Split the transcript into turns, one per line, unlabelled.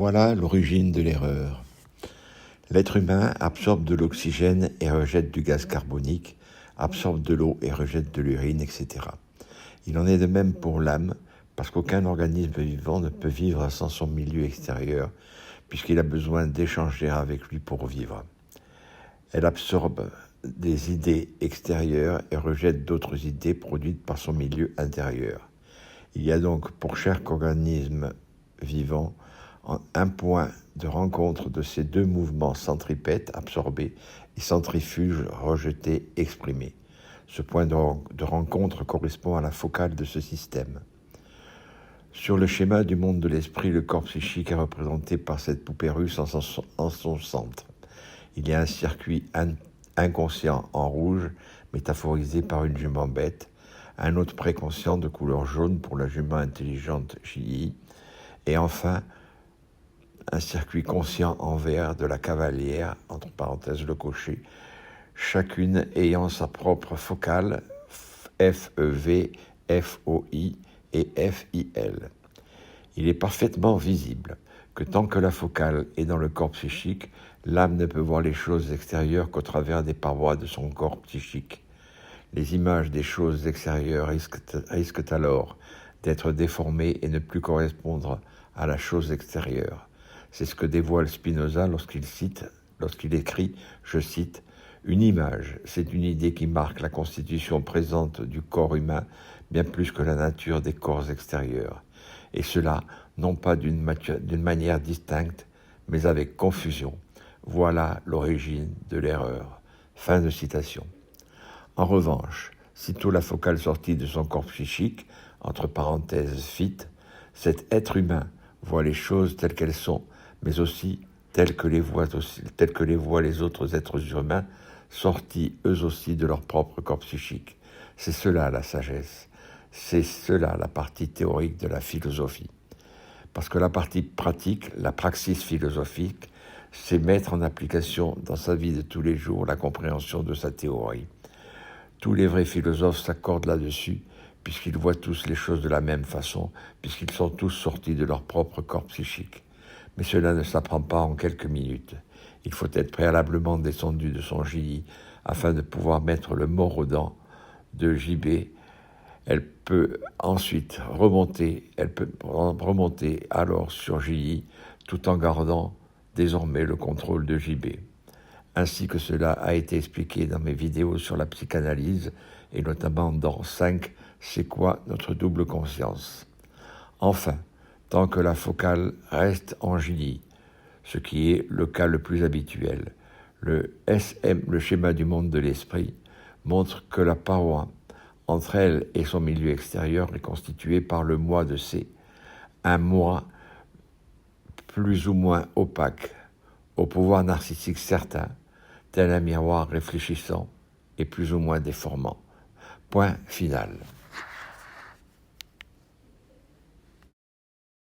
Voilà l'origine de l'erreur. L'être humain absorbe de l'oxygène et rejette du gaz carbonique, absorbe de l'eau et rejette de l'urine, etc. Il en est de même pour l'âme, parce qu'aucun organisme vivant ne peut vivre sans son milieu extérieur, puisqu'il a besoin d'échanger avec lui pour vivre. Elle absorbe des idées extérieures et rejette d'autres idées produites par son milieu intérieur. Il y a donc pour chaque organisme vivant un point de rencontre de ces deux mouvements centripètes absorbés et centrifuges rejetés exprimés. Ce point de rencontre correspond à la focale de ce système. Sur le schéma du monde de l'esprit, le corps psychique est représenté par cette poupée russe en son centre. Il y a un circuit inconscient en rouge, métaphorisé par une jument bête, un autre préconscient de couleur jaune pour la jument intelligente JI, et enfin un circuit conscient en vert de la cavalière, entre parenthèses le cocher, chacune ayant sa propre focale FEV, FOI et FIL. Il est parfaitement visible que tant que la focale est dans le corps psychique, l'âme ne peut voir les choses extérieures qu'au travers des parois de son corps psychique. Les images des choses extérieures risquent alors d'être déformées et ne plus correspondre à la chose extérieure. C'est ce que dévoile Spinoza lorsqu'il écrit, je cite, « Une image, c'est une idée qui marque la constitution présente du corps humain bien plus que la nature des corps extérieurs. Et cela, non pas d'une manière distincte, mais avec confusion. Voilà l'origine de l'erreur. » Fin de citation. En revanche, sitôt la focale sortie de son corps psychique, entre parenthèses fit, cet être humain voit les choses telles qu'elles sont, mais aussi telles que les voient les autres êtres humains, sortis eux aussi de leur propre corps psychique. C'est cela la sagesse, c'est cela la partie théorique de la philosophie. Parce que la partie pratique, la praxis philosophique, c'est mettre en application dans sa vie de tous les jours la compréhension de sa théorie. Tous les vrais philosophes s'accordent là-dessus, puisqu'ils voient tous les choses de la même façon, puisqu'ils sont tous sortis de leur propre corps psychique. Mais cela ne s'apprend pas en quelques minutes. Il faut être préalablement descendu de son JI afin de pouvoir mettre le mort aux dents de JB. Elle peut remonter alors sur JI tout en gardant désormais le contrôle de JB. Ainsi que cela a été expliqué dans mes vidéos sur la psychanalyse et notamment dans 5 C'est quoi notre double conscience. Enfin, tant que la focale reste en JI, ce qui est le cas le plus habituel, le schéma du monde de l'esprit, montre que la paroi entre elle et son milieu extérieur est constituée par le moi de C, un moi plus ou moins opaque, au pouvoir narcissique certain, tel un miroir réfléchissant et plus ou moins déformant. Point final.